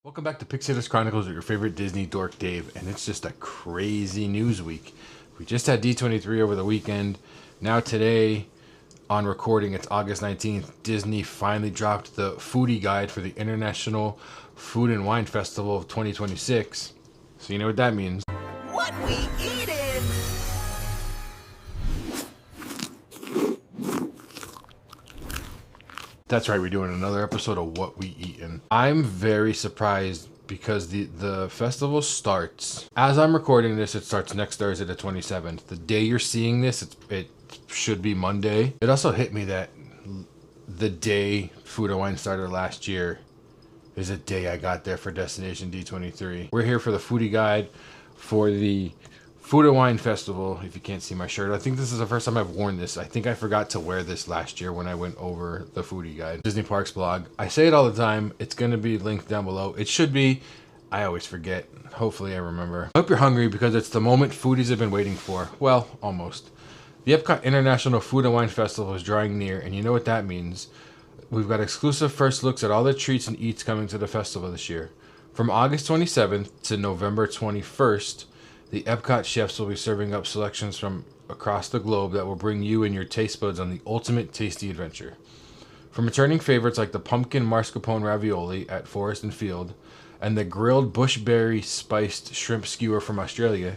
Welcome back to Pixar's Chronicles with your favorite Disney dork Dave, and it's just a crazy news week. We just had D23 over the weekend. Now today, on recording, it's August 19th, Disney finally dropped the foodie guide for the International Food and Wine Festival of 2026. So you know what that means. What we eatin'? That's right, we're doing another episode of What We Eatin'. I'm very surprised because the festival starts, as I'm recording this, it starts next Thursday the 27th. The day you're seeing this, it should be Monday. It also hit me that the day Food and Wine started last year is a day I got there for Destination D23. We're here for the foodie guide for the Food and Wine Festival. If you can't see my shirt, I think this is the first time I've worn this. I think I forgot to wear this last year when I went over the foodie guide. Disney Parks blog. I say it all the time. It's going to be linked down below. It should be. I always forget. Hopefully I remember. I hope you're hungry because it's the moment foodies have been waiting for. Well, almost. The Epcot International Food and Wine Festival is drawing near, and you know what that means. We've got exclusive first looks at all the treats and eats coming to the festival this year. From August 27th to November 21st, the Epcot chefs will be serving up selections from across the globe that will bring you and your taste buds on the ultimate tasty adventure. From returning favorites like the pumpkin mascarpone ravioli at Forest and Field and the grilled bushberry spiced shrimp skewer from Australia,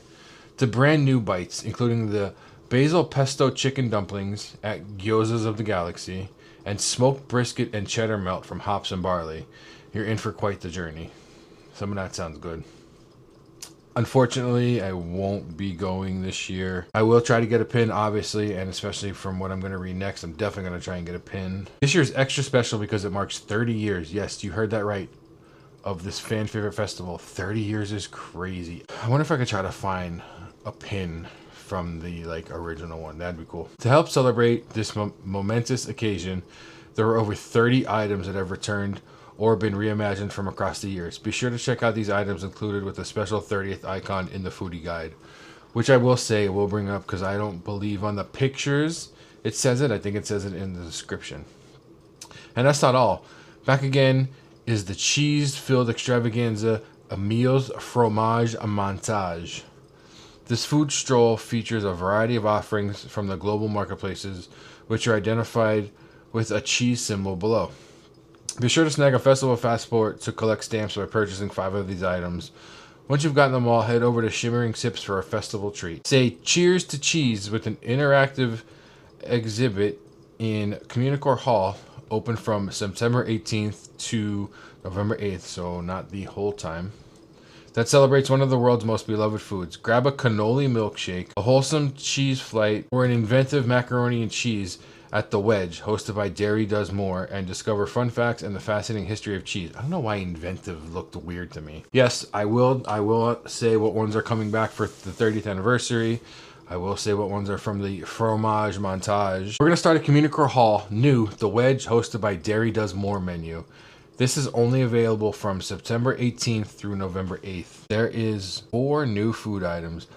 to brand new bites including the basil pesto chicken dumplings at Gyozas of the Galaxy and smoked brisket and cheddar melt from Hops and Barley, you're in for quite the journey. Some of that sounds good. Unfortunately, I won't be going this year. I will try to get a pin, obviously, and especially from what I'm going to read next, I'm definitely going to try and get a pin. This year's extra special because it marks 30 years. Yes, you heard that right. Of this fan favorite festival. 30 years is crazy. I wonder if I could try to find a pin from the original one. That'd be cool. To help celebrate this momentous occasion, there were over 30 items that have returned or been reimagined from across the years. Be sure to check out these items included with the special 30th icon in the foodie guide, which I will say we'll bring up because I don't believe on the pictures it says it. I think it says it in the description. And that's not all. Back again is the cheese-filled extravaganza Emil's Fromage à Montage. This food stroll features a variety of offerings from the global marketplaces, which are identified with a cheese symbol below. Be sure to snag a festival passport to collect stamps by purchasing 5 of these items. Once you've gotten them all, head over to Shimmering Sips for a festival treat. Say cheers to cheese with an interactive exhibit in Communicore Hall, open from September 18th to November 8th, so not the whole time. That celebrates one of the world's most beloved foods. Grab a cannoli milkshake, a wholesome cheese flight, or an inventive macaroni and cheese at The Wedge, hosted by Dairy Does More, and discover fun facts and the fascinating history of cheese. I don't know why inventive looked weird to me. Yes, I will say what ones are coming back for the 30th anniversary. I will say what ones are from the Fromage Montage. We're going to start at Communicore Hall, new, The Wedge, hosted by Dairy Does More menu. This is only available from September 18th through November 8th. There is 4 new food items.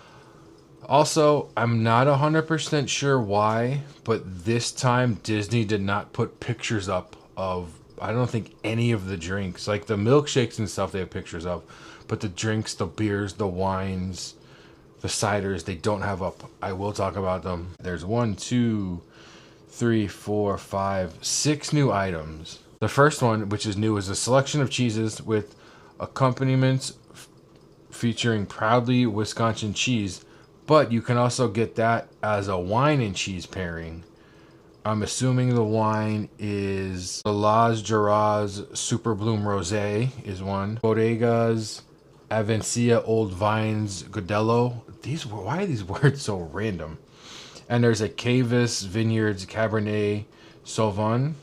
Also, I'm not 100% sure why, but this time Disney did not put pictures up of, I don't think, any of the drinks. Like the milkshakes and stuff they have pictures of, but the drinks, the beers, the wines, the ciders, they don't have up. I will talk about them. There's 1, 2, 3, 4, 5, 6 new items. The first one, which is new, is a selection of cheeses with accompaniments featuring proudly Wisconsin cheese. But you can also get that as a wine and cheese pairing. I'm assuming the wine is the Las Geras Super Bloom Rosé is one. Bodegas Avencia Old Vines Godello. Why are these words so random? And there's a Cavis Vineyards Cabernet Sauvignon.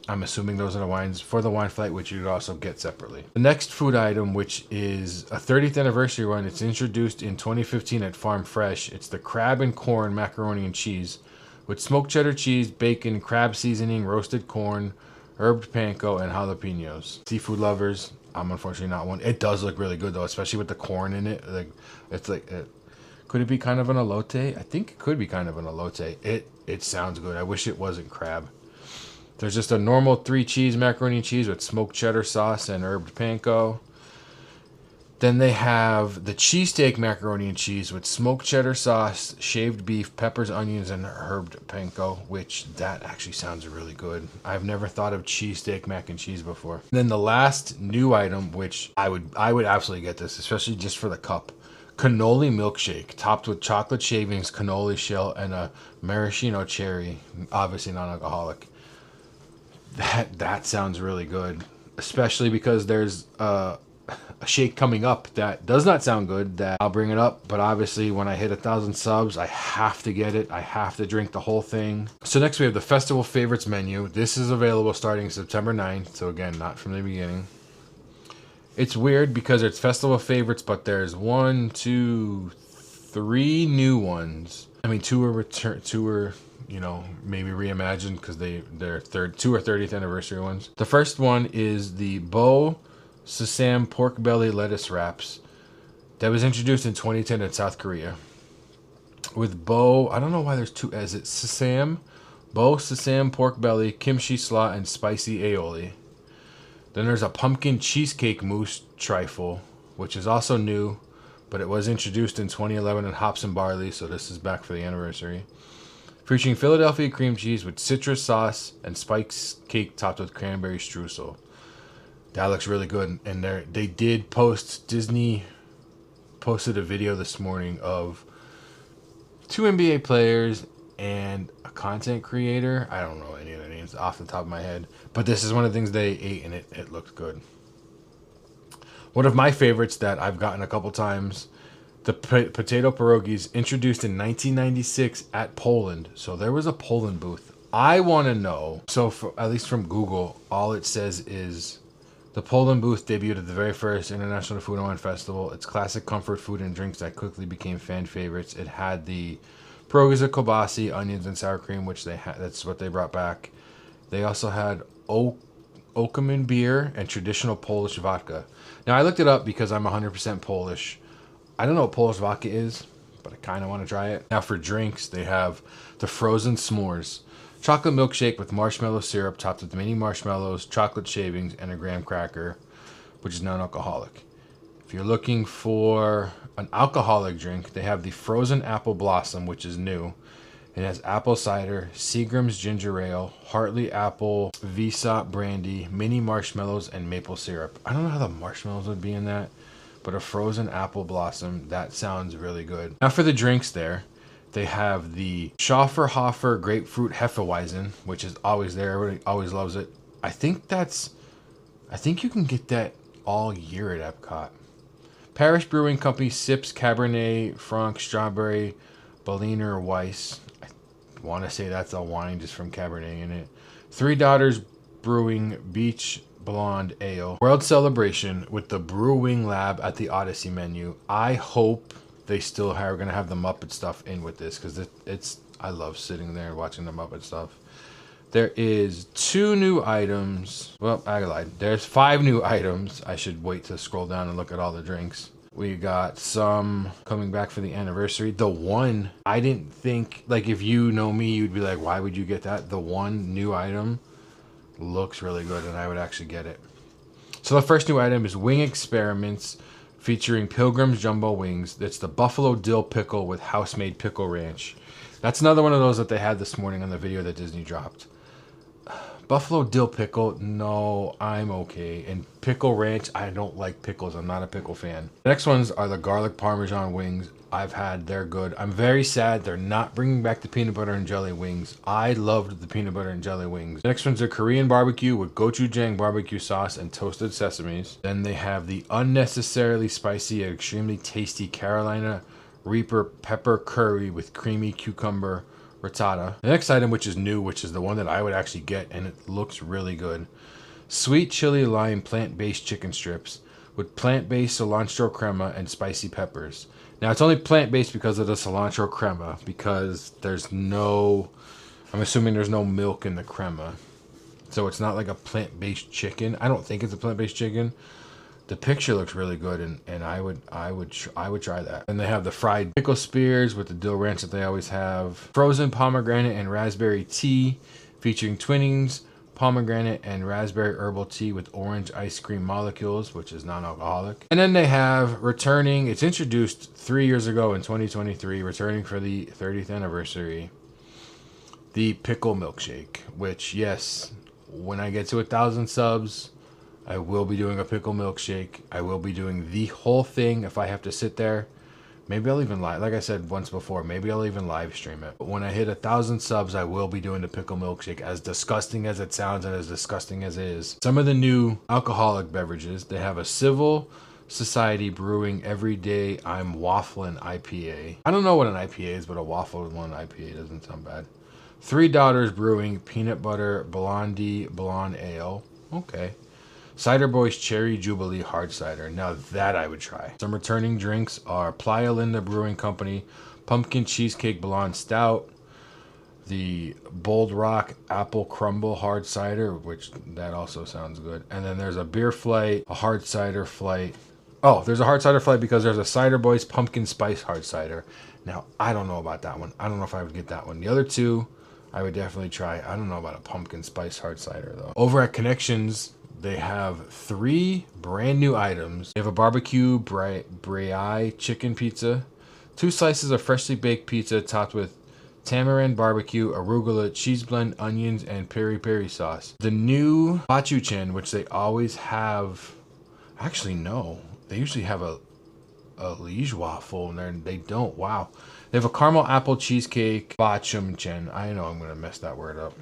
I'm assuming those are the wines for the wine flight, which you could also get separately. The next food item, which is a 30th anniversary one, it's introduced in 2015 at Farm Fresh. It's the crab and corn macaroni and cheese with smoked cheddar cheese, bacon, crab seasoning, roasted corn, herbed panko, and jalapenos. Seafood lovers, I'm unfortunately not one. It does look really good though, especially with the corn in it. Could it be kind of an elote? I think it could be kind of an elote. It sounds good. I wish it wasn't crab. There's just a normal 3-cheese macaroni and cheese with smoked cheddar sauce and herbed panko. Then they have the cheesesteak macaroni and cheese with smoked cheddar sauce, shaved beef, peppers, onions, and herbed panko, which that actually sounds really good. I've never thought of cheesesteak mac and cheese before. And then the last new item, which I would absolutely get this, especially just for the cup. Cannoli milkshake, topped with chocolate shavings, cannoli shell, and a maraschino cherry, obviously non-alcoholic. That sounds really good, especially because there's a shake coming up that does not sound good, that I'll bring it up, but obviously when I hit 1,000 subs, I have to get it. I have to drink the whole thing. So next we have the festival favorites menu. This is available starting September 9th, so again, not from the beginning. It's weird because it's festival favorites, but there's 1, 2, 3 new ones. I mean, two are you know, maybe reimagined because they're 2 or 30th anniversary ones. The first one is the Bo Sesame pork belly lettuce wraps that was introduced in 2010 in South Korea. With Bo, I don't know why there's two. Is it Sesame? Bo Sesame pork belly, kimchi slaw, and spicy aioli. Then there's a pumpkin cheesecake mousse trifle, which is also new, but it was introduced in 2011 in hops and barley, so this is back for the anniversary. Featuring Philadelphia cream cheese with citrus sauce and spice cake topped with cranberry streusel. That looks really good. And they did post, Disney posted a video this morning of 2 NBA players and a content creator. I don't know any of their names off the top of my head, but this is one of the things they ate and it looked good. One of my favorites that I've gotten a couple times, the potato pierogies, introduced in 1996 at Poland. So there was a Poland booth. I want to know, at least from Google, all it says is the Poland booth debuted at the very first International Food and Wine Festival. It's classic comfort food and drinks that quickly became fan favorites. It had the pierogies of kielbasa, onions, and sour cream, which that's what they brought back. They also had Okerman beer and traditional Polish vodka. Now, I looked it up because I'm 100% Polish. I don't know what Polish vodka is, but I kind of want to try it. Now, for drinks, they have the frozen s'mores. Chocolate milkshake with marshmallow syrup topped with mini marshmallows, chocolate shavings, and a graham cracker, which is non-alcoholic. If you're looking for an alcoholic drink, they have the frozen apple blossom, which is new. It has apple cider, Seagram's ginger ale, Hartley apple, Vsop brandy, mini marshmallows, and maple syrup. I don't know how the marshmallows would be in that, but a frozen apple blossom, that sounds really good. Now for the drinks there, they have the Schafferhofer grapefruit Hefeweizen, which is always there. Everybody always loves it. I think you can get that all year at Epcot. Parish Brewing Company Sips Cabernet Franc Strawberry Berliner Weiss. I want to say that's a wine just from Cabernet in it. Three Daughters Brewing Beach Blonde Ale. World Celebration with the Brewing Lab at the Odyssey menu. I hope they still are going to have the Muppet stuff in with this because I love sitting there and watching the Muppet stuff. There is 2 new items. Well, I lied. There's 5 new items. I should wait to scroll down and look at all the drinks. We got some coming back for the anniversary. The one, I didn't think, like if you know me, you'd be like, why would you get that? The one new item looks really good and I would actually get it. So the first new item is Wing Experiments featuring Pilgrim's Jumbo Wings. It's the Buffalo Dill Pickle with house-made pickle ranch. That's another one of those that they had this morning on the video that Disney dropped. Buffalo Dill Pickle, no, I'm okay. And Pickle Ranch, I don't like pickles. I'm not a pickle fan. The next ones are the Garlic Parmesan Wings. They're good. I'm very sad they're not bringing back the peanut butter and jelly wings. I loved the peanut butter and jelly wings. The next one's a Korean barbecue with gochujang barbecue sauce and toasted sesames. Then they have the unnecessarily spicy and extremely tasty Carolina Reaper pepper curry with creamy cucumber ricotta. The next item, which is new, which is the one that I would actually get, and it looks really good. Sweet chili lime plant-based chicken strips with plant-based cilantro crema and spicy peppers. Now, it's only plant-based because of the cilantro crema, because I'm assuming there's no milk in the crema. So it's not like a plant-based chicken. I don't think it's a plant-based chicken. The picture looks really good, and I would try that. And they have the fried pickle spears with the dill ranch that they always have. Frozen pomegranate and raspberry tea featuring Twinings, pomegranate and raspberry herbal tea with orange ice cream molecules, which is non-alcoholic. And then they have returning, it's introduced 3 years ago in 2023, returning for the 30th anniversary, the pickle milkshake, which, yes, when I get to 1,000 subs, I will be doing a pickle milkshake. I will be doing the whole thing if I have to sit there. Maybe I'll even live, like I said once before, maybe I'll even live stream it. But when I hit 1,000 subs, I will be doing the pickle milkshake, as disgusting as it sounds and as disgusting as it is. Some of the new alcoholic beverages, they have a Civil Society Brewing Everyday I'm Wafflin' IPA. I don't know what an IPA is, but a waffle one IPA doesn't sound bad. Three Daughters Brewing Peanut Butter Blondie Blonde Ale. Okay. Cider Boys Cherry Jubilee Hard Cider. Now that I would try. Some returning drinks are Playa Linda Brewing Company Pumpkin Cheesecake Blonde Stout, the Bold Rock Apple Crumble Hard Cider, which that also sounds good. And then there's a Beer Flight, a Hard Cider Flight. Oh, there's a Hard Cider Flight because there's a Cider Boys Pumpkin Spice Hard Cider. Now, I don't know about that one. I don't know if I would get that one. The other two, I would definitely try. I don't know about a Pumpkin Spice Hard Cider, though. Over at Connections, they have 3 brand new items. They have a barbecue brie chicken pizza, 2 slices of freshly baked pizza topped with tamarind barbecue, arugula, cheese blend, onions, and peri peri sauce. The new bachuchen, which they always have, actually no, they usually have a liege waffle, and they don't. Wow. They have a caramel apple cheesecake bachuchen. I know I'm gonna mess that word up.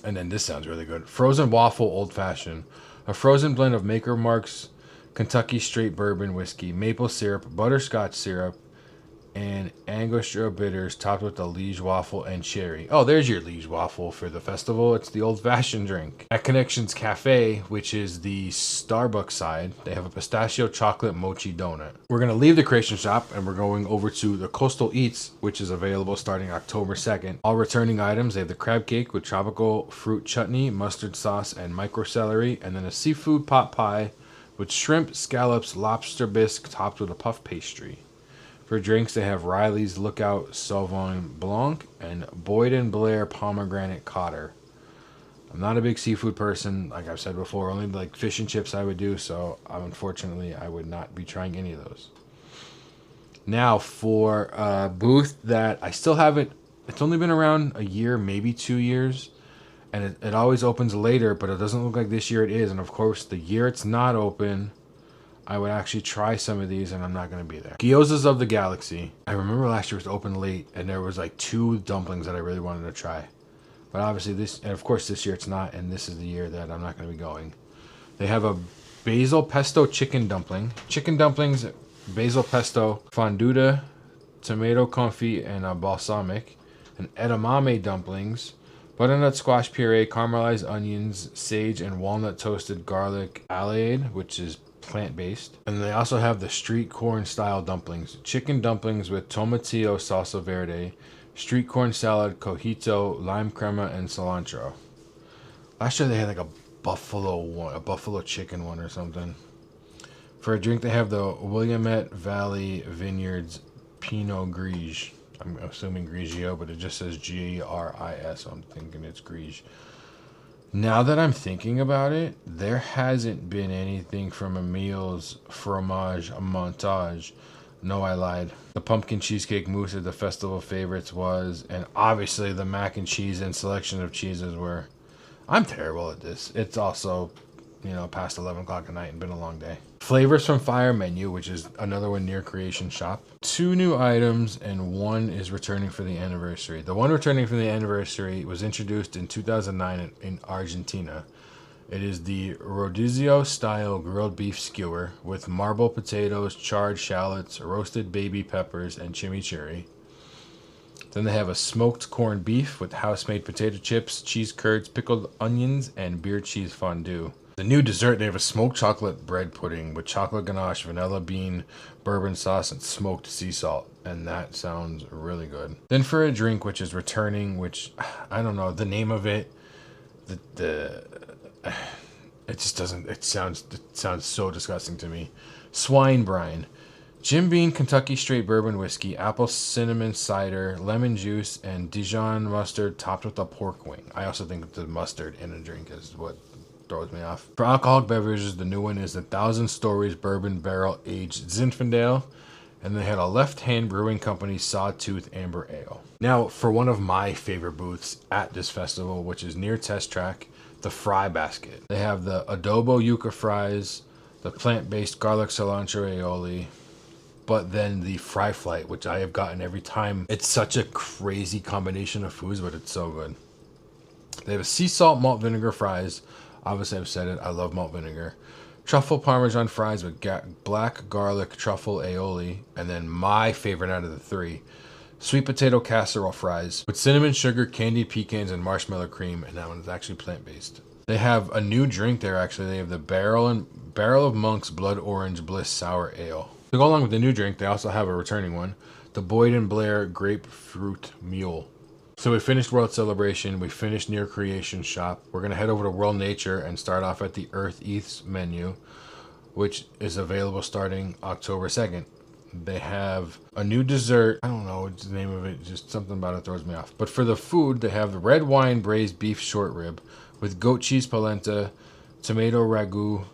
And then this sounds really good. Frozen waffle old fashioned. A frozen blend of Maker Mark's Kentucky straight bourbon whiskey, maple syrup, butterscotch syrup, and Angostura bitters topped with a liege waffle and cherry. Oh, there's your liege waffle for the festival. It's the old fashioned drink. At Connections Cafe, which is the Starbucks side, they have a pistachio chocolate mochi donut. We're going to leave the Creation Shop and we're going over to the Coastal Eats, which is available starting October 2nd. All returning items, they have the crab cake with tropical fruit chutney, mustard sauce, and micro celery, and then a seafood pot pie with shrimp, scallops, lobster bisque topped with a puff pastry. For drinks, they have Riley's Lookout Sauvignon Blanc and Boyd and Blair Pomegranate Cotter. I'm not a big seafood person, like I've said before. Only like fish and chips I would do, so unfortunately I would not be trying any of those. Now for a booth that I still haven't, it's only been around a year, maybe 2 years, and it always opens later, but it doesn't look like this year it is. And of course, the year it's not open, I would actually try some of these, and I'm not going to be there. Gyozas of the Galaxy. I remember last year it was open late, and there was like 2 dumplings that I really wanted to try. But obviously and of course this year it's not, and this is the year that I'm not going to be going. They have a basil pesto chicken dumpling. Chicken dumplings, basil pesto, fonduta, tomato confit, and a balsamic. And edamame dumplings, butternut squash puree, caramelized onions, sage, and walnut toasted garlic alliade, which is plant-based. And they also have the street corn style dumplings, chicken dumplings with tomatillo salsa verde, street corn salad, cojito, lime crema, and cilantro. Last year they had like a buffalo chicken one or something. For a drink, they have the Willamette Valley Vineyards Pinot Gris. I'm assuming Grigio, but it just says Gris, so I'm thinking it's Gris. Now that I'm thinking about it, there hasn't been anything from Emil's Fromage Montage. No, I lied. The pumpkin cheesecake mousse at the festival favorites was, and obviously the mac and cheese and selection of cheeses were. I'm terrible at this. It's also, past 11 o'clock at night and been a long day. Flavors from Fire menu, which is another one near Creation Shop. 2 new items, and 1 is returning for the anniversary. The one returning for the anniversary was introduced in 2009 in Argentina. It is the Rodizio style grilled beef skewer with marble potatoes, charred shallots, roasted baby peppers, and chimichurri. Then they have a smoked corned beef with house-made potato chips, cheese curds, pickled onions, and beer cheese fondue. The new dessert, they have a smoked chocolate bread pudding with chocolate ganache, vanilla bean, bourbon sauce, and smoked sea salt. And that sounds really good. Then for a drink, which is returning, which, I don't know, the name of it, it just doesn't, it sounds so disgusting to me. Swine brine. Jim Beam Kentucky Straight Bourbon Whiskey, apple cinnamon cider, lemon juice, and Dijon mustard topped with a pork wing. I also think the mustard in a drink is what throws me off. For alcoholic beverages, the new one is the 1,000 Stories Bourbon Barrel Aged Zinfandel. And they had a Left Hand Brewing Company Sawtooth Amber Ale. Now, for one of my favorite booths at this festival, which is near Test Track, the Fry Basket. They have the adobo yuca fries, the plant-based garlic cilantro aioli, but then the fry flight, which I have gotten every time. It's such a crazy combination of foods, but it's so good. They have a sea salt malt vinegar fries. Obviously, I've said it. I love malt vinegar. Truffle Parmesan fries with black garlic truffle aioli. And then my favorite out of the three, sweet potato casserole fries with cinnamon sugar, candied pecans, and marshmallow cream. And that one's actually plant-based. They have a new drink there, actually. They have the Barrel of Monk's Blood Orange Bliss Sour Ale. To go along with the new drink, they also have a returning one, the Boyd and Blair Grapefruit Mule. So we finished World Celebration, we finished Near Creation Shop. We're going to head over to World Nature and start off at the Earth Eats menu, which is available starting October 2nd. They have a new dessert. I don't know what's the name of it, just something about it throws me off. But for the food, they have the red wine braised beef short rib with goat cheese polenta, tomato ragu,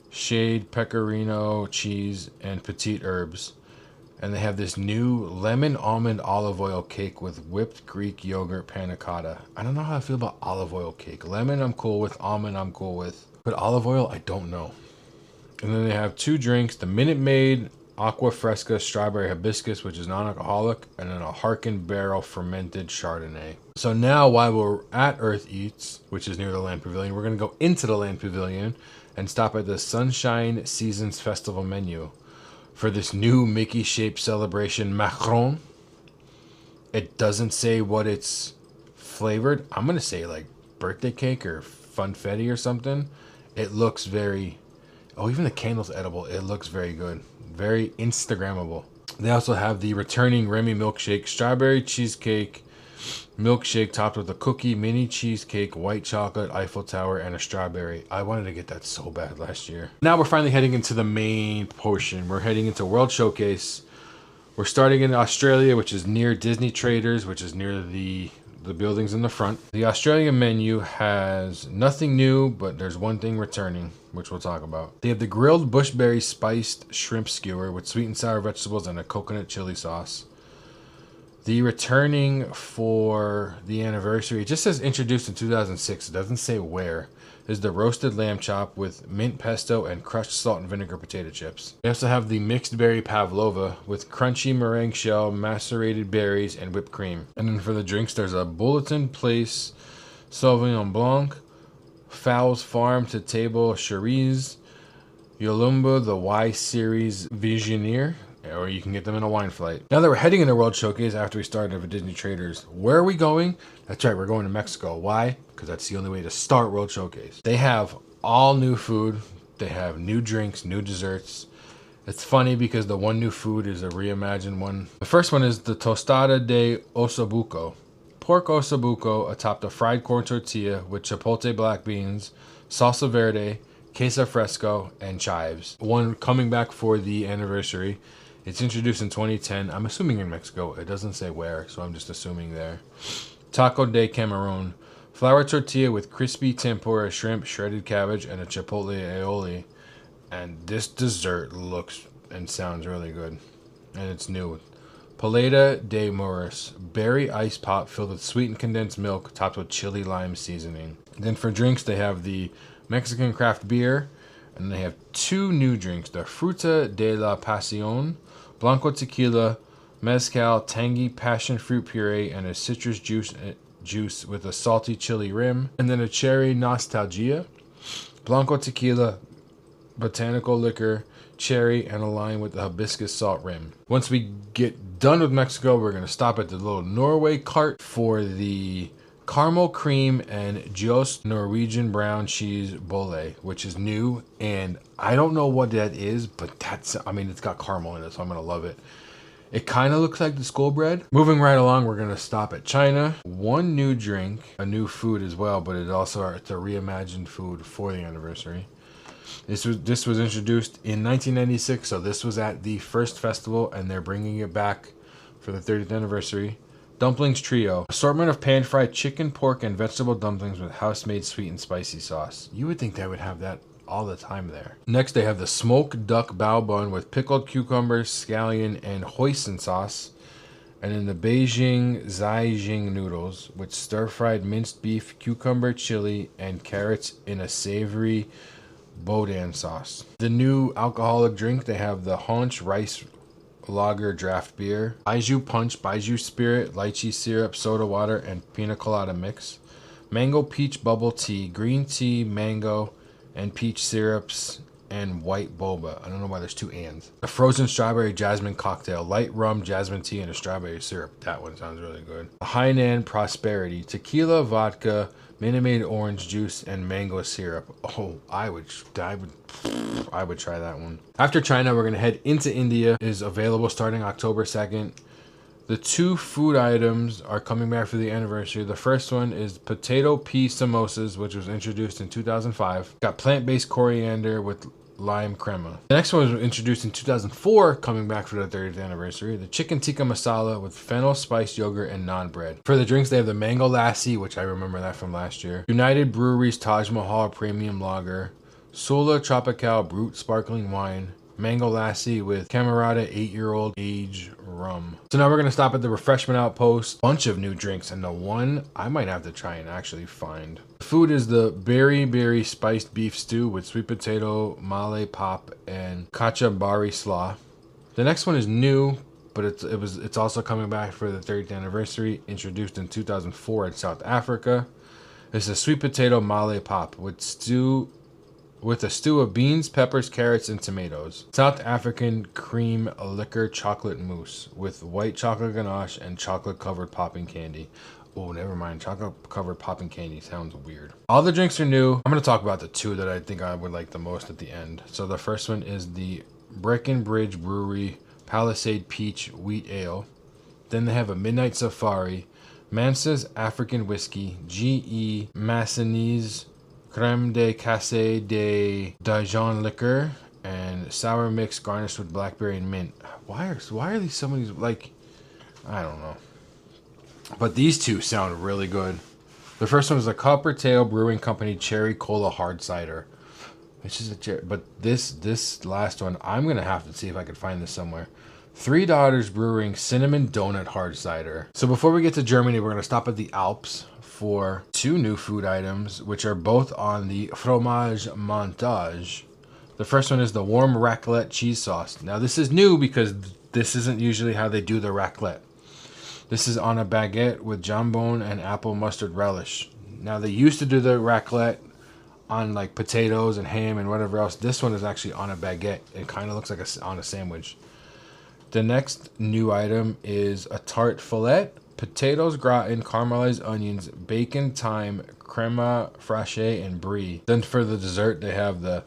shade pecorino cheese, and petite herbs. And they have this new lemon almond olive oil cake with whipped Greek yogurt panna cotta. I don't know how I feel about olive oil cake. Lemon I'm cool with, almond I'm cool with, but olive oil I don't know. And then they have two drinks, the Minute Maid Aqua Fresca Strawberry Hibiscus, which is non-alcoholic, and then a Harkin Barrel Fermented Chardonnay. So now while we're at Earth Eats, which is near the Land Pavilion, we're going to go into the Land Pavilion and stop at the Sunshine Seasons Festival menu for this new Mickey-shaped celebration macaron. It doesn't say what it's flavored. I'm going to say like birthday cake or funfetti or something. It looks very... Oh, even the candle's edible. It looks very good. Very Instagrammable. They also have the returning Remy Milkshake Strawberry Cheesecake Milkshake topped with a cookie, mini cheesecake, white chocolate, Eiffel Tower, and a strawberry. I wanted to get that so bad last year. Now we're finally heading into the main portion. We're heading into World Showcase. We're starting in Australia, which is near Disney Traders, which is near the buildings in the front. The Australian menu has nothing new, but there's one thing returning, which we'll talk about. They have the grilled bushberry spiced shrimp skewer with sweet and sour vegetables and a coconut chili sauce. The returning for the anniversary, it just says introduced in 2006. It doesn't say where. Is the roasted lamb chop with mint pesto and crushed salt and vinegar potato chips. They also have the mixed berry pavlova with crunchy meringue shell, macerated berries, and whipped cream. And then for the drinks, there's a Bulletin Place Sauvignon Blanc, Fowles Farm to Table Cherise, Yolumba the Y Series Visioneer, or you can get them in a wine flight. Now that we're heading into World Showcase after we started at Disney Traders, where are we going? That's right, we're going to Mexico. Why? Because that's the only way to start World Showcase. They have all new food. They have new drinks, new desserts. It's funny because the one new food is a reimagined one. The first one is the Tostada de Osobuco. Pork osobuco atop the fried corn tortilla with chipotle black beans, salsa verde, queso fresco, and chives. One coming back for the anniversary. It's introduced in 2010. I'm assuming in Mexico. It doesn't say where, so I'm just assuming there. Taco de Camarón. Flour tortilla with crispy tempura shrimp, shredded cabbage, and a chipotle aioli. And this dessert looks and sounds really good. And it's new. Paleta de Morris. Berry ice pop filled with sweetened condensed milk topped with chili lime seasoning. Then for drinks, they have the Mexican craft beer. And they have two new drinks. The Fruta de la Pasión. Blanco tequila, mezcal, tangy passion fruit puree, and a citrus juice with a salty chili rim. And then a cherry nostalgia, Blanco tequila, botanical liquor, cherry, and a lime with a hibiscus salt rim. Once we get done with Mexico, we're going to stop at the little Norway cart for the caramel cream and Jost Norwegian brown cheese bolle, which is new, and I don't know what that is, but it's got caramel in it, so I'm gonna love it. It kind of looks like the school bread. Moving right along, we're gonna stop at China. One new drink, a new food as well, but it's a reimagined food for the anniversary. This was introduced in 1996, so this was at the first festival, and they're bringing it back for the 30th anniversary. Dumplings Trio. Assortment of pan-fried chicken, pork, and vegetable dumplings with house-made sweet and spicy sauce. You would think they would have that all the time there. Next, they have the smoked duck bao bun with pickled cucumbers, scallion, and hoisin sauce. And then the Beijing Zhaijing noodles with stir-fried minced beef, cucumber, chili, and carrots in a savory boudin sauce. The new alcoholic drink, they have the Haunch Rice Lager Draft Beer, Baijiu Punch, Baijiu Spirit, lychee syrup, soda water, and pina colada mix. Mango Peach Bubble Tea, green tea, mango, and peach syrups, and white boba. I don't know why there's two ands. A frozen strawberry jasmine cocktail, light rum, jasmine tea, and a strawberry syrup. That one sounds really good. Hainan Prosperity, tequila, vodka, Minute Maid orange juice, and mango syrup. Oh, I would try that one. After China, we're gonna head into India. It is available starting October 2nd. The two food items are coming back for the anniversary. The first one is potato pea samosas, which was introduced in 2005. Got plant-based coriander with lime crema. The next one was introduced in 2004, coming back for the 30th anniversary. The chicken tikka masala with fennel spiced yogurt and naan bread. For the drinks, they have the mango lassi, which I remember that from last year. United Breweries Taj Mahal Premium Lager. Sula Tropical Brut Sparkling Wine. Mango lassi with Camerata 8-year-old age rum. So now we're going to stop at the refreshment outpost. Bunch of new drinks, and the one I might have to try and actually find. The food is the berry spiced beef stew with sweet potato, male pop, and kachambari slaw. The next one is new, but it's also coming back for the 30th anniversary, introduced in 2004 in South Africa. It's a sweet potato male pop with a stew of beans, peppers, carrots, and tomatoes. South African cream liquor chocolate mousse with white chocolate ganache and chocolate covered popping candy. Oh, never mind. Chocolate covered popping candy sounds weird. All the drinks are new. I'm going to talk about the two that I think I would like the most at the end. So the first one is the Breckenbridge Brewery Palisade Peach Wheat Ale. Then they have a Midnight Safari, Mansa's African Whiskey, G.E. Massenese Creme de Casse de Dijon liquor, and sour mix garnished with blackberry and mint. Why are these so many, like, I don't know. But these two sound really good. The first one is the Coppertail Brewing Company Cherry Cola Hard Cider. It's just a cherry, but this last one, I'm gonna have to see if I can find this somewhere. Three Daughters Brewing Cinnamon Donut Hard Cider. So before we get to Germany, we're gonna stop at the Alps for two new food items, which are both on the fromage montage. The first one is the warm raclette cheese sauce. Now this is new because this isn't usually how they do the raclette. This is on a baguette with jambon and apple mustard relish. Now they used to do the raclette on like potatoes and ham and whatever else. This one is actually on a baguette. It kind of looks like on a sandwich. The next new item is a tarte fillet. Potatoes gratin, caramelized onions, bacon, thyme, crema fraiche, and brie. Then for the dessert, they have the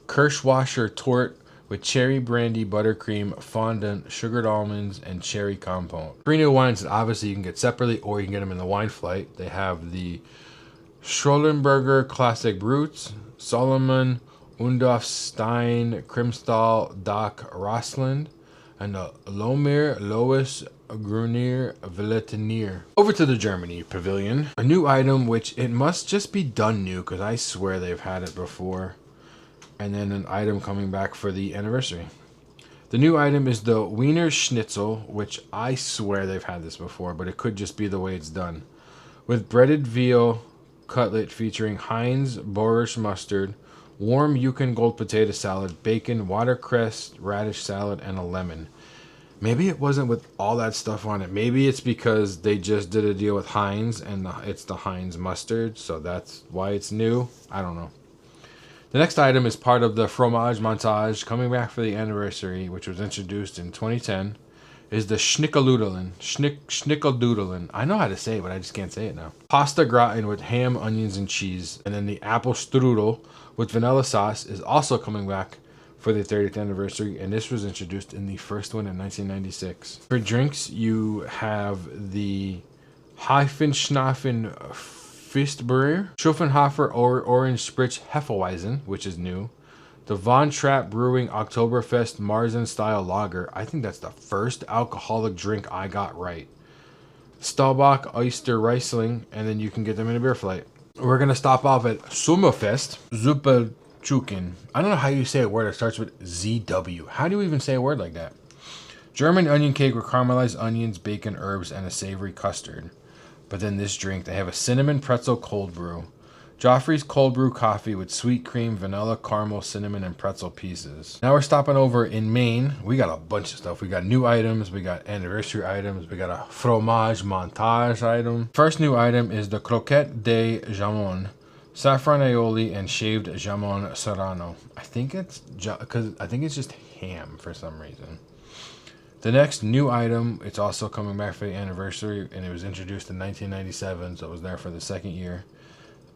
Kirschwasser Torte with cherry brandy, buttercream, fondant, sugared almonds, and cherry compote. Three new wines that obviously you can get separately or you can get them in the wine flight. They have the Schollenberger Classic Brutes, Solomon, Undorf Stein, Krimstal, Doc Rossland, and the Lomir Lois Grunier Villetinier. Over to the Germany pavilion. A new item, which it must just be done new because I swear they've had it before. And then an item coming back for the anniversary. The new item is the Wiener Schnitzel, which I swear they've had this before, but it could just be the way it's done. With breaded veal cutlet featuring Heinz Borscht mustard, warm Yukon Gold potato salad, bacon, watercress, radish salad, and a lemon. Maybe it wasn't with all that stuff on it. Maybe it's because they just did a deal with Heinz and it's the Heinz mustard, so that's why it's new. I don't know. The next item is part of the fromage montage coming back for the anniversary, which was introduced in 2010, is the Schnickeludeln. Schnickeludeln. I know how to say it, but I just can't say it now. Pasta gratin with ham, onions, and cheese. And then the apple strudel with vanilla sauce is also coming back for the 30th anniversary, and this was introduced in the first one in 1996. For drinks, you have the Hefenschnafen Fistbier, Schuffenhofer Orange Spritz Hefeweizen, which is new, The Von Trapp Brewing Oktoberfest Marzen Style Lager. I think that's the first alcoholic drink I got right. Staubach Oyster Riesling, and then you can get them in a beer flight. We're going to stop off at Sommerfest Zuppelchuken. I don't know how you say a word that starts with ZW. How do you even say a word like that? German onion cake with caramelized onions, bacon, herbs, and a savory custard. But then this drink, they have a cinnamon pretzel cold brew. Joffrey's cold brew coffee with sweet cream, vanilla, caramel, cinnamon, and pretzel pieces. Now we're stopping over in Maine. We got a bunch of stuff. We got new items. We got anniversary items. We got a fromage montage item. First new item is the croquette de jamon. Saffron aioli and shaved jamon serrano. I think it's just ham for some reason. The next new item, it's also coming back for the anniversary, and it was introduced in 1997, so it was there for the second year.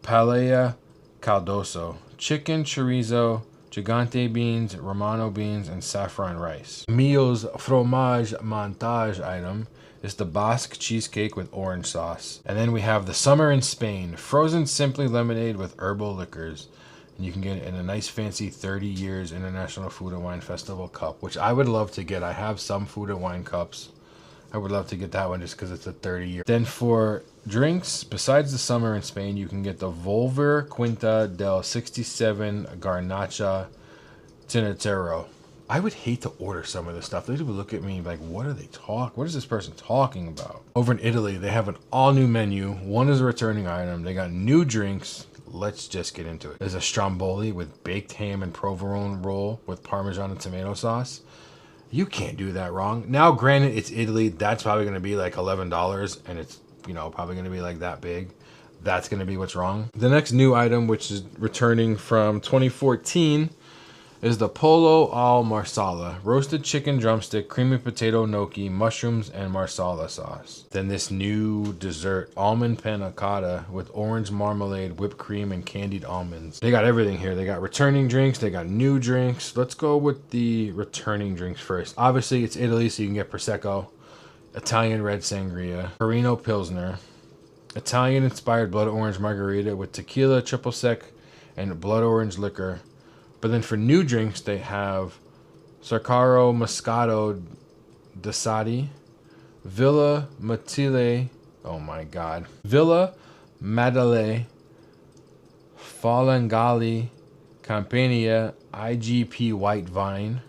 Paella caldoso, chicken, chorizo, gigante beans, romano beans, and saffron rice. Mio's fromage montage item is the Basque cheesecake with orange sauce. And then we have the summer in Spain, frozen simply lemonade with herbal liquors. And you can get it in a nice fancy 30 years International Food and Wine Festival cup, which I would love to get. I have some food and wine cups. I would love to get that one just because it's a 30-year. Then for drinks, besides the summer in Spain, you can get the Volver Quinta del 67 Garnacha Tinatero. I would hate to order some of this stuff. They would look at me like, what is this person talking about? Over in Italy, they have an all-new menu. One is a returning item. They got new drinks. Let's just get into it. There's a stromboli with baked ham and provolone roll with Parmesan and tomato sauce. You can't do that wrong. Now, granted, it's Italy. That's probably going to be like $11, and it's, probably going to be like that big. That's going to be what's wrong. The next new item, which is returning from 2014, is the Pollo al Marsala. Roasted chicken drumstick, creamy potato gnocchi, mushrooms, and marsala sauce. Then this new dessert, almond panna cotta with orange marmalade, whipped cream, and candied almonds. They got everything here. They got returning drinks. They got new drinks. Let's go with the returning drinks first. Obviously, it's Italy, so you can get Prosecco, Italian red sangria, Perino Pilsner, Italian-inspired blood orange margarita with tequila, triple sec, and blood orange liquor. But then for new drinks, they have Sarcaro Moscato d'Asadi, Villa Matile, Villa Madale, Falangali, Campania, IGP White Vine.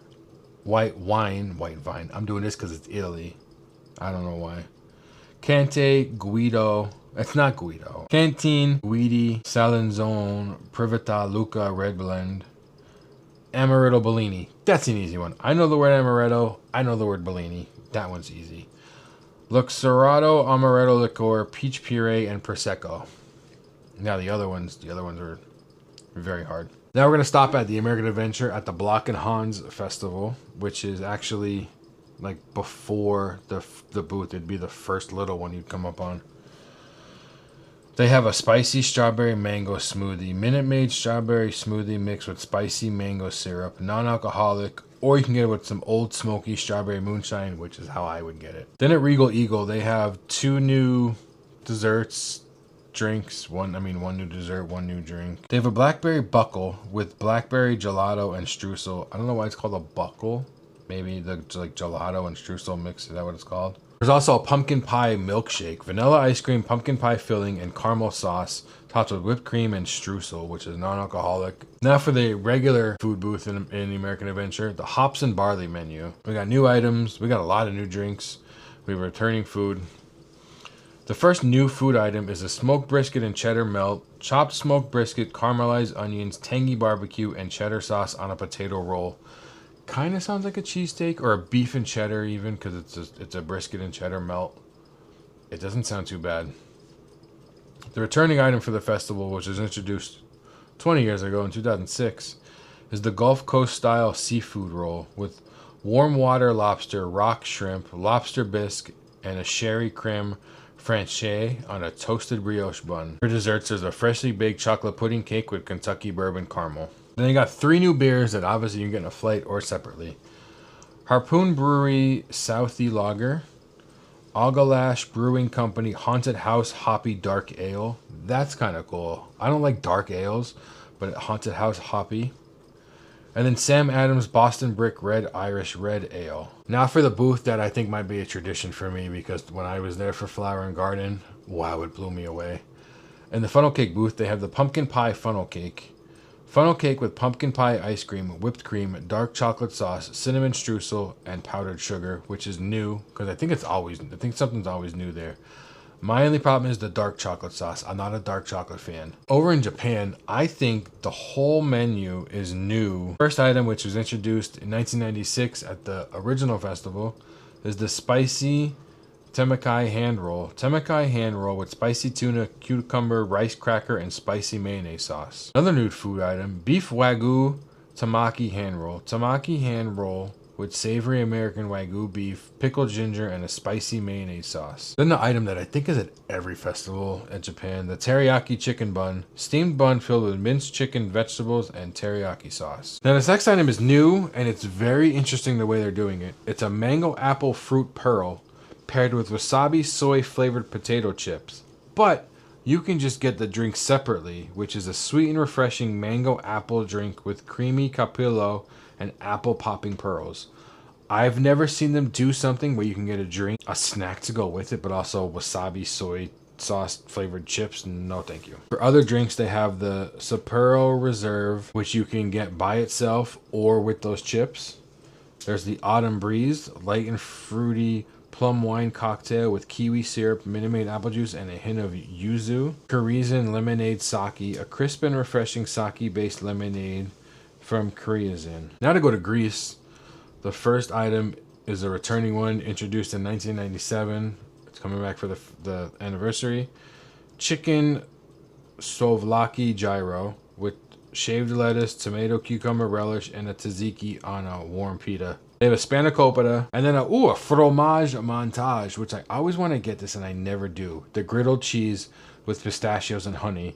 I'm doing this because it's Italy. I don't know why. Cante Guido. It's not Guido. Canteen Guidi Salanzone Privata Luca Red Blend. Amaretto Bellini. That's an easy one. I know the word amaretto. I know the word Bellini. That one's easy. Luxardo Amaretto Liqueur, Peach Puree, and Prosecco. Now the other ones are very hard. Now we're going to stop at the American Adventure at the Block and Hans Festival, which is actually like before the booth. It'd be the first little one you'd come up on. They have a spicy strawberry mango smoothie, Minute Maid strawberry smoothie mixed with spicy mango syrup, non-alcoholic, or you can get it with some Old Smoky strawberry moonshine, which is how I would get it. Then at Regal Eagle, they have two new desserts, drinks, one new dessert, one new drink. They have a blackberry buckle with blackberry gelato and streusel. I don't know why it's called a buckle. Maybe the gelato and streusel mix, is that what it's called? There's also a pumpkin pie milkshake, vanilla ice cream, pumpkin pie filling, and caramel sauce, topped with whipped cream and streusel, which is non-alcoholic. Now for the regular food booth in the American Adventure, the hops and barley menu. We got new items. We got a lot of new drinks. We have returning food. The first new food item is a smoked brisket and cheddar melt, chopped smoked brisket, caramelized onions, tangy barbecue, and cheddar sauce on a potato roll. Kind of sounds like a cheesesteak or a beef and cheddar even, because it's a brisket and cheddar melt. It doesn't sound too bad. The returning item for the festival, which was introduced 20 years ago in 2006, is the Gulf Coast style seafood roll with warm water lobster, rock shrimp, lobster bisque, and a sherry creme fraîche on a toasted brioche bun. For desserts, there's a freshly baked chocolate pudding cake with Kentucky bourbon caramel. Then you got three new beers that obviously you can get in a flight or separately. Harpoon Brewery Southie Lager, Agalash Brewing Company Haunted House Hoppy Dark Ale. That's kind of cool. I don't like dark ales, but Haunted House Hoppy. And then Sam Adams Boston Brick Red Irish Red Ale. Now for the booth that I think might be a tradition for me, because when I was there for Flower and Garden, wow, it blew me away. In the funnel cake booth, they have the pumpkin pie funnel cake. Funnel cake with pumpkin pie ice cream, whipped cream, dark chocolate sauce, cinnamon streusel, and powdered sugar, which is new, because I think something's always new there. My only problem is the dark chocolate sauce. I'm not a dark chocolate fan. Over in Japan, I think the whole menu is new. First item, which was introduced in 1996 at the original festival, is the spicy Temakai hand roll. Temakai hand roll with spicy tuna, cucumber, rice cracker, and spicy mayonnaise sauce. Another new food item, beef wagyu tamaki hand roll. Tamaki hand roll with savory American Wagyu beef, pickled ginger, and a spicy mayonnaise sauce. Then the item that I think is at every festival in Japan, the teriyaki chicken bun, steamed bun filled with minced chicken, vegetables, and teriyaki sauce. Now this next item is new, and it's very interesting the way they're doing it. It's a mango apple fruit pearl paired with wasabi soy flavored potato chips. But you can just get the drink separately, which is a sweet and refreshing mango apple drink with creamy capillo and apple popping pearls. I've never seen them do something where you can get a drink, a snack to go with it, but also wasabi soy sauce flavored chips. No, thank you. For other drinks, they have the Sapporo Reserve, which you can get by itself or with those chips. There's the Autumn Breeze, light and fruity plum wine cocktail with kiwi syrup, Minute Maid apple juice, and a hint of yuzu. Korean lemonade sake, a crisp and refreshing sake-based lemonade from Koreazin. Now to go to Greece, the first item is a returning one introduced in 1997. It's coming back for the anniversary. Chicken souvlaki gyro with shaved lettuce, tomato, cucumber relish, and a tzatziki on a warm pita. They have a spanakopita, and then a fromage montage, which I always want to get this and I never do. The griddled cheese with pistachios and honey.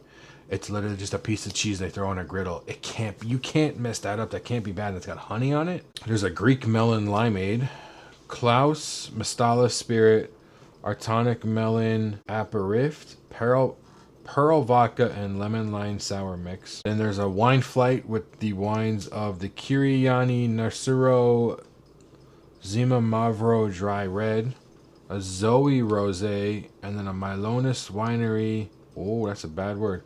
It's literally just a piece of cheese they throw on a griddle. You can't mess that up. That can't be bad. It's got honey on it. There's a Greek melon limeade, Klaus Mistala Spirit, Artonic melon aperitif, pearl vodka, and lemon lime sour mix. Then there's a wine flight with the wines of the Kiriani Narsuro Zima Mavro Dry Red, a Zoe Rosé, and then a Milonis Winery. Oh, that's a bad word.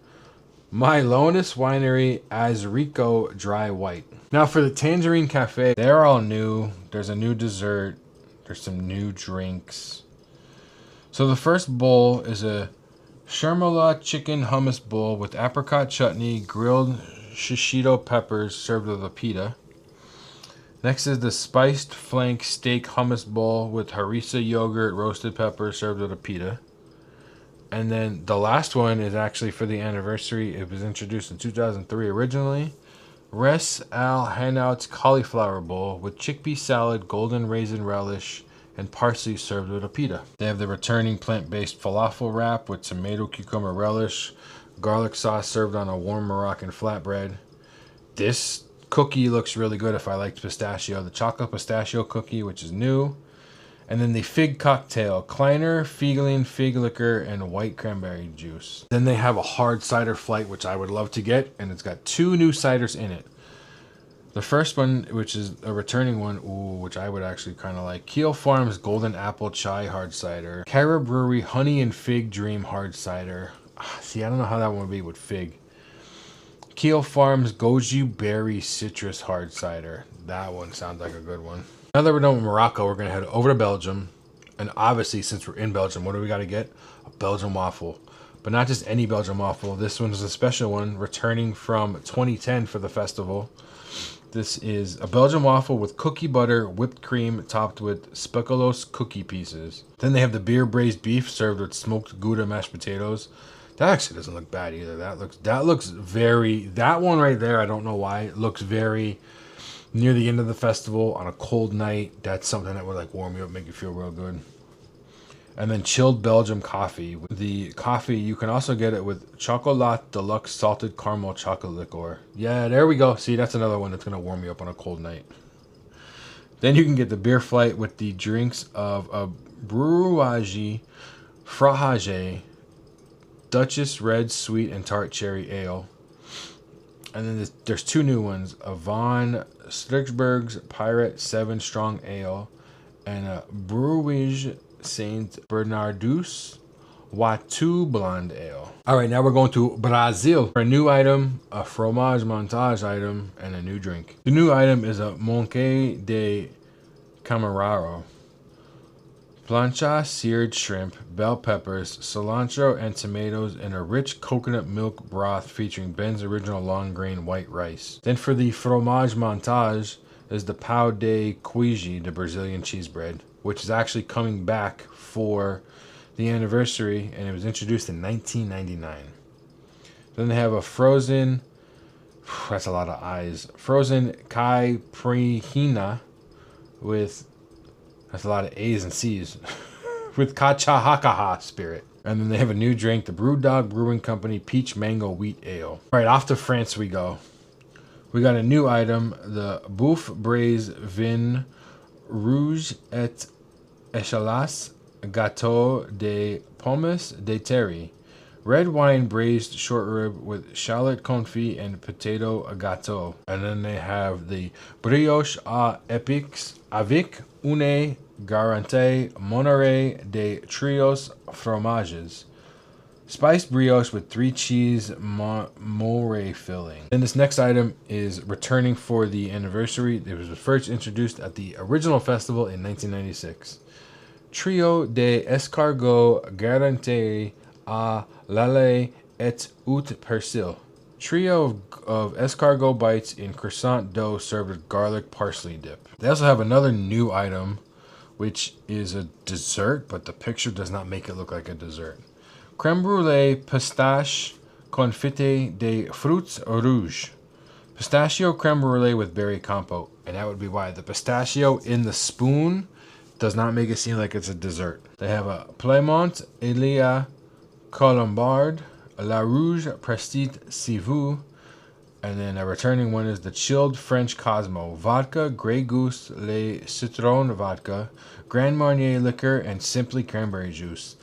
Milonis Winery Azrico Dry White. Now for the Tangerine Cafe, they're all new. There's a new dessert. There's some new drinks. So the first bowl is a Shermala chicken hummus bowl with apricot chutney, grilled shishito peppers served with a pita. Next is the spiced flank steak hummus bowl with harissa yogurt, roasted peppers served with a pita. And then the last one is actually for the anniversary. It was introduced in 2003 originally. Res Al Hanout's cauliflower bowl with chickpea salad, golden raisin relish, and parsley served with a pita. They have the returning plant-based falafel wrap with tomato cucumber relish, garlic sauce served on a warm Moroccan flatbread. This cookie looks really good if I liked pistachio. The chocolate pistachio cookie, which is new. And then the fig cocktail, Kleiner, Fiegeling, fig liquor, and white cranberry juice. Then they have a hard cider flight, which I would love to get, and it's got 2 new ciders in it. The first one, which is a returning one, which I would actually kind of like, Keel Farms Golden Apple Chai Hard Cider, Cara Brewery Honey and Fig Dream Hard Cider. See, I don't know how that one would be with fig. Keel Farms Goju Berry Citrus Hard Cider. That one sounds like a good one. Now that we're done with Morocco, we're going to head over to Belgium. And obviously, since we're in Belgium, what do we got to get? A Belgian waffle. But not just any Belgian waffle. This one is a special one, returning from 2010 for the festival. This is a Belgian waffle with cookie butter, whipped cream, topped with speculoos cookie pieces. Then they have the beer braised beef served with smoked Gouda mashed potatoes. That actually doesn't look bad either. That looks very, that one right there, I don't know why, it looks very near the end of the festival on a cold night. That's something that would like warm you up, make you feel real good. And then chilled Belgium coffee. The coffee, you can also get it with Chocolat Deluxe Salted Caramel Chocolate Liqueur. Yeah, there we go. See, that's another one that's going to warm you up on a cold night. Then you can get the beer flight with the drinks of a Brouage, Frahage, Duchess Red Sweet and Tart Cherry Ale. And then there's two new ones: a Von Stricksberg's Pirate 7 Strong Ale and a Brewige Saint Bernardus Watu Blonde Ale. All right, now we're going to Brazil for a new item, a fromage montage item, and a new drink. The new item is a Monque de Camarero. Plancha seared shrimp, bell peppers, cilantro, and tomatoes in a rich coconut milk broth featuring Ben's original long grain white rice. Then for the fromage montage is the pão de queijo, the Brazilian cheese bread, which is actually coming back for the anniversary, and it was introduced in 1999. Then they have a frozen, that's a lot of eyes, frozen caipirinha with, that's a lot of A's and C's, with Cachahacaha spirit. And then they have a new drink, the Brewdog Brewing Company Peach Mango Wheat Ale. All right, off to France we go. We got a new item, the Boeuf Braise Vin Rouge et Échalotes Gâteau de Pommes de Terre. Red wine braised short rib with shallot confit and potato gâteau. And then they have the brioche à épices avec une garantie Monterey de trios fromages. Spiced brioche with 3 cheese moire filling. Then this next item is returning for the anniversary. It was first introduced at the original festival in 1996. Trio de escargot garantie à l'aile et out persil. Trio of escargot bites in croissant dough served with garlic parsley dip. They also have another new item, which is a dessert, but the picture does not make it look like a dessert. Crème brûlée pistache confité de fruits rouges. Pistachio crème brûlée with berry compote. And that would be why the pistachio in the spoon does not make it seem like it's a dessert. They have a Plymouth Elia Colombard, La Rouge Prestige Civou, and then a returning one is the chilled French Cosmo, vodka, Grey Goose, Le Citron vodka, Grand Marnier liquor, and simply cranberry juice.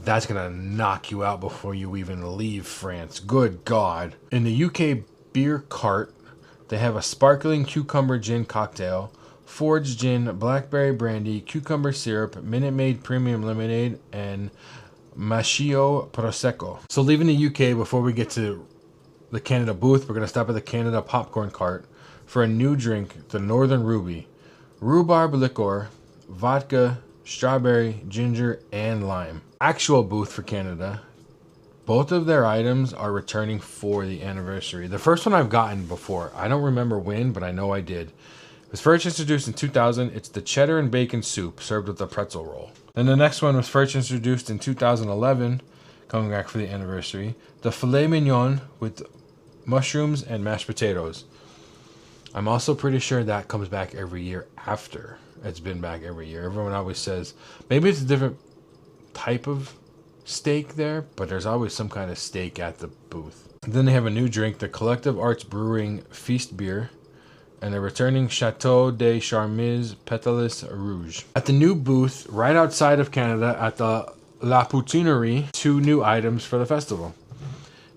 That's gonna knock you out before you even leave France. Good God. In the UK beer cart, they have a sparkling cucumber gin cocktail, Forge gin, blackberry brandy, cucumber syrup, Minute Maid premium lemonade, and Machio Prosecco. So leaving the UK, before we get to the Canada booth, we're going to stop at the Canada popcorn cart for a new drink, the Northern Ruby. Rhubarb liqueur, vodka, strawberry, ginger, and lime. Actual booth for Canada. Both of their items are returning for the anniversary. The first one I've gotten before. I don't remember when, but I know I did. It was first introduced in 2000. It's the cheddar and bacon soup served with a pretzel roll. Then the next one was first introduced in 2011, coming back for the anniversary. The filet mignon with mushrooms and mashed potatoes. I'm also pretty sure that comes back every year after it's been back every year. Everyone always says, maybe it's a different type of steak there, but there's always some kind of steak at the booth. Then they have a new drink, the Collective Arts Brewing Feast Beer, and a returning Chateau de Charmise Pétalis Rouge. At the new booth, right outside of Canada, at the La Poutinerie, 2 new items for the festival.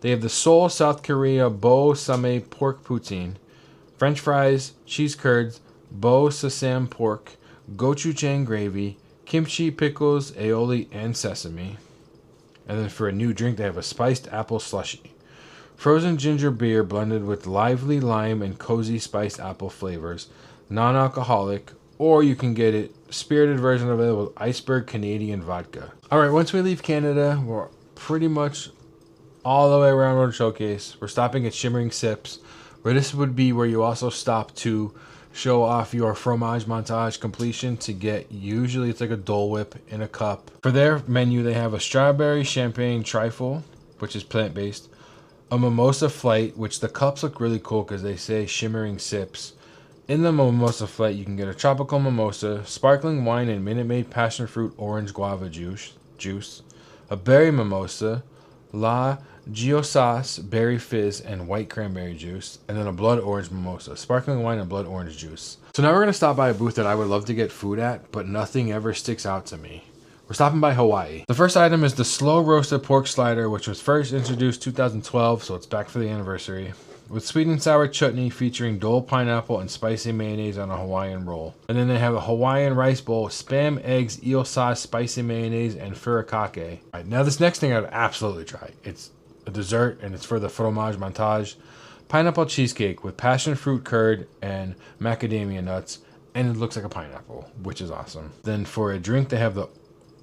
They have the Seoul, South Korea Bo Same Pork Poutine, French fries, cheese curds, Bo Sesame pork, gochujang gravy, kimchi, pickles, aioli, and sesame. And then for a new drink, they have a spiced apple slushy. Frozen ginger beer blended with lively lime and cozy spiced apple flavors, non-alcoholic, or you can get it spirited version available with iceberg Canadian vodka. All right, once we leave Canada, we're pretty much all the way around Road Showcase. We're stopping at Shimmering Sips, where this would be where you also stop to show off your fromage montage completion to get, usually it's like a Dole Whip in a cup. For their menu, they have a strawberry champagne trifle, which is plant-based, a mimosa flight, which the cups look really cool because they say Shimmering Sips. In the mimosa flight, you can get a tropical mimosa, sparkling wine and Minute Maid passion fruit orange guava juice, a berry mimosa, La Geosauce berry fizz and white cranberry juice, and then a blood orange mimosa, sparkling wine and blood orange juice. So now we're going to stop by a booth that I would love to get food at, but nothing ever sticks out to me. We're stopping by Hawaii. The first item is the slow roasted pork slider, which was first introduced 2012, so it's back for the anniversary. with sweet and sour chutney featuring Dole pineapple and spicy mayonnaise on a Hawaiian roll. And then they have a Hawaiian rice bowl, spam, eggs, eel sauce, spicy mayonnaise, and furikake. All right, now this next thing I'd absolutely try. It's a dessert, and it's for the fromage montage. Pineapple cheesecake with passion fruit curd and macadamia nuts, and it looks like a pineapple, which is awesome. Then for a drink, they have the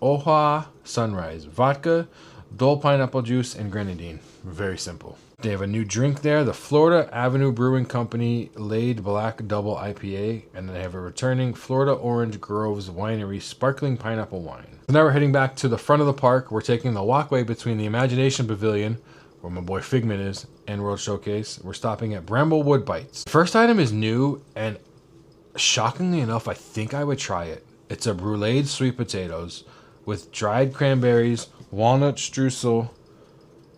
Oha Sunrise, vodka, Dole pineapple juice, and grenadine. Very simple. They have a new drink there, the Florida Avenue Brewing Company Laid Black Double IPA, and then they have a returning Florida Orange Groves Winery Sparkling Pineapple Wine. So now we're heading back to the front of the park. We're taking the walkway between the Imagination Pavilion, where my boy Figment is, and World Showcase. We're stopping at Bramblewood Bites. The first item is new, and shockingly enough, I think I would try it. It's a bruleed sweet potatoes with dried cranberries, walnut streusel,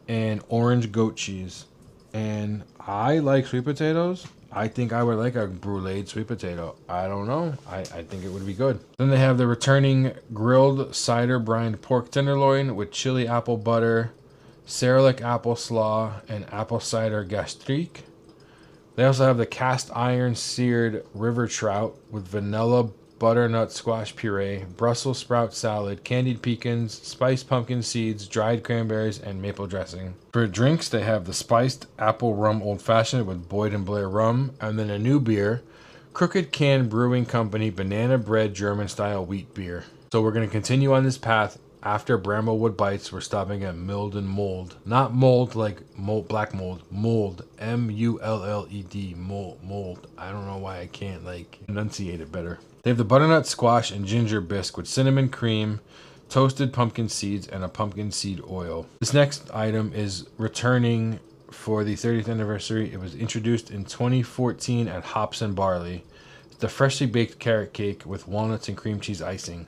and orange goat cheese. And I like sweet potatoes. I think I would like a bruleed sweet potato. I don't know. I think it would be good. Then they have the returning grilled cider brined pork tenderloin with chili apple butter, Ceralic apple slaw, and apple cider gastrique. They also have the cast iron seared river trout with vanilla butternut squash puree, Brussels sprout salad, candied pecans, spiced pumpkin seeds, dried cranberries, and maple dressing. For drinks, they have the spiced apple rum old fashioned with Boyd and Blair rum, and then a new beer, Crooked Can Brewing Company Banana Bread German style wheat beer. So we're going to continue on this path. After Bramblewood Bites, we're stopping at Mild and Mold. Not mold like mold, black mold. Mold. M-U-L-L-E-D. Mold. I don't know why I can't enunciate it better. They have the butternut squash and ginger bisque with cinnamon cream, toasted pumpkin seeds, and a pumpkin seed oil. This next item is returning for the 30th anniversary. It was introduced in 2014 at Hops and Barley. It's the freshly baked carrot cake with walnuts and cream cheese icing.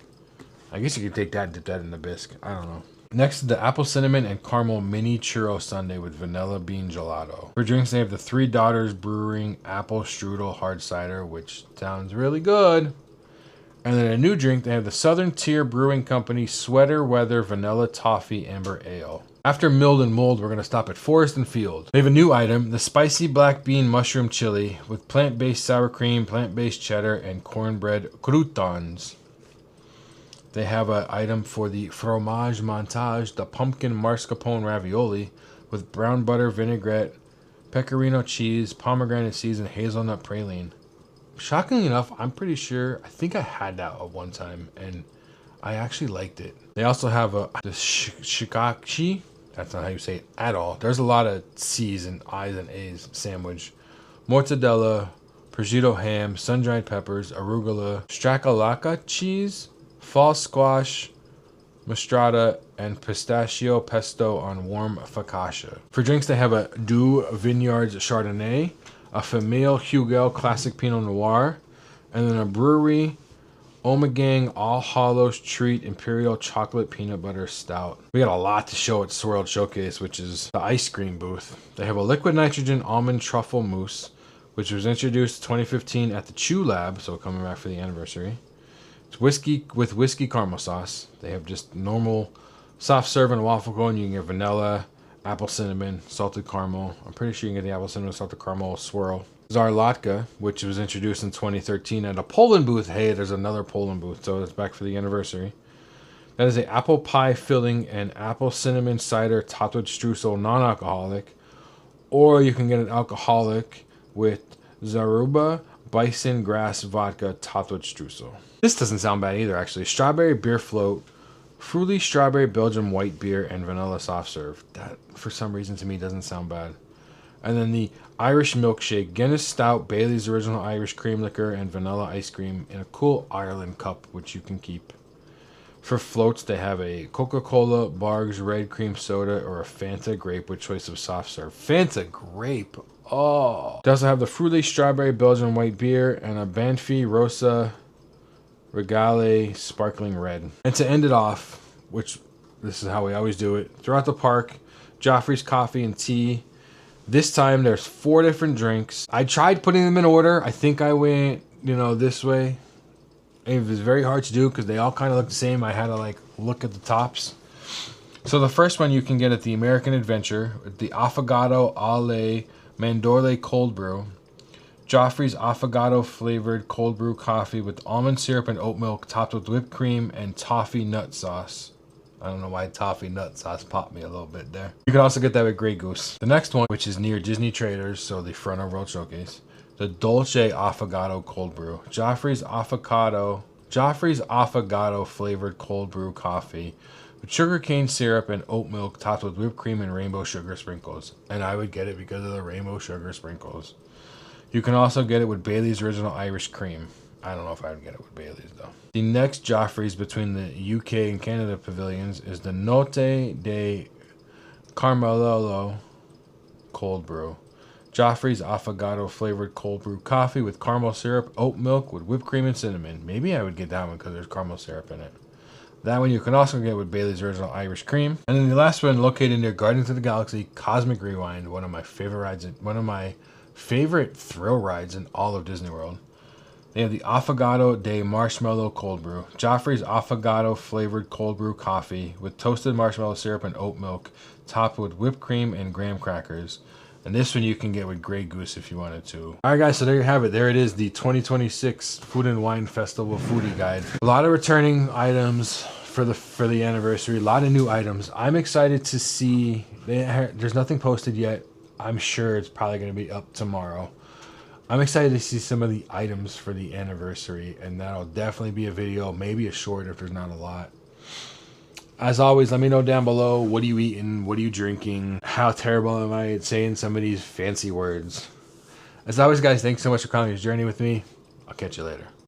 I guess you could take that and dip that in the bisque. I don't know. Next is the apple cinnamon and caramel mini churro sundae with vanilla bean gelato. For drinks, they have the Three Daughters Brewing apple strudel hard cider, which sounds really good. And then a new drink, they have the Southern Tier Brewing Company Sweater Weather Vanilla Toffee Amber Ale. After Mild and Mold, we're going to stop at Forest and Field. They have a new item, the Spicy Black Bean Mushroom Chili with plant-based sour cream, plant-based cheddar, and cornbread croutons. They have an item for the fromage montage, the pumpkin mascarpone ravioli with brown butter vinaigrette, pecorino cheese, pomegranate seeds, and hazelnut praline. Shockingly enough, I'm pretty sure, I think I had that at one time, and I actually liked it. They also have the shikashi, that's not how you say it at all. There's a lot of C's and I's and A's sandwich. Mortadella, prosciutto ham, sun-dried peppers, arugula, strakalaka cheese, fall squash, mostrada, and pistachio pesto on warm focaccia. For drinks, they have a Deux Vineyards Chardonnay, a Famille Hugel Classic Pinot Noir, and then a brewery Omegang All Hallows Treat Imperial Chocolate Peanut Butter Stout. We got a lot to show at World Showcase, which is the ice cream booth. They have a liquid nitrogen almond truffle mousse, which was introduced 2015 at the Chew Lab, so coming back for the anniversary. It's whiskey with whiskey caramel sauce. They have just normal soft serve and waffle cone. You can get vanilla, apple cinnamon, salted caramel. I'm pretty sure you can get the apple cinnamon salted caramel swirl. Zarlatka, which was introduced in 2013 at a Poland booth. Hey, there's another Poland booth, so it's back for the anniversary. That is a apple pie filling and apple cinnamon cider topped with streusel, non-alcoholic. Or you can get an alcoholic with Zaruba bison grass vodka topped with streusel. This doesn't sound bad either, actually. Strawberry beer float, fruity strawberry Belgian white beer, and vanilla soft serve. That, for some reason, to me, doesn't sound bad. And then the Irish milkshake, Guinness Stout, Bailey's Original Irish Cream Liquor, and vanilla ice cream in a cool Ireland cup, which you can keep. For floats, they have a Coca-Cola, Barg's Red Cream Soda, or a Fanta Grape with choice of soft serve. Fanta Grape. Oh. They also have the Fruity Strawberry Belgian White Beer and a Banfi Rosa Regale Sparkling Red. And to end it off, which this is how we always do it, throughout the park, Joffrey's Coffee and Tea. This time there's 4 different drinks. I tried putting them in order. I think I went, this way. It was very hard to do because they all kind of look the same. I had to look at the tops. So the first one you can get at the American Adventure, the Affogato alle Mandorle cold brew, Joffrey's affogato flavored cold brew coffee with almond syrup and oat milk topped with whipped cream and toffee nut sauce. I don't know why toffee nut sauce popped me a little bit there. You can also get that with Grey Goose. The next one, which is near Disney Traders, so the front of World Showcase, the Dolce Affogato cold brew, Joffrey's affogato flavored cold brew coffee with sugarcane syrup and oat milk topped with whipped cream and rainbow sugar sprinkles. And I would get it because of the rainbow sugar sprinkles. You can also get it with Bailey's Original Irish Cream. I don't know if I would get it with Bailey's though. The next Joffrey's between the UK and Canada pavilions is the Notte de Carmelolo cold brew. Joffrey's affogato flavored cold brew coffee with caramel syrup, oat milk with whipped cream and cinnamon. Maybe I would get that one because there's caramel syrup in it. That one you can also get with Bailey's Original Irish Cream. And then the last one, located near Guardians of the Galaxy, Cosmic Rewind, one of my favorite rides, one of my favorite thrill rides in all of Disney World. They have the Affogato de Marshmallow cold brew, Joffrey's affogato flavored cold brew coffee with toasted marshmallow syrup and oat milk, topped with whipped cream and graham crackers. And this one you can get with Grey Goose if you wanted to. All right, guys, so there you have it. There it is, the 2026 Food and Wine Festival Foodie Guide. A lot of returning items for the anniversary. A lot of new items. I'm excited to see. There's nothing posted yet. I'm sure it's probably going to be up tomorrow. I'm excited to see some of the items for the anniversary, and that'll definitely be a video, maybe a short if there's not a lot. As always, let me know down below, what are you eating? What are you drinking? How terrible am I at saying some of these fancy words? As always, guys, thanks so much for coming on this journey with me. I'll catch you later.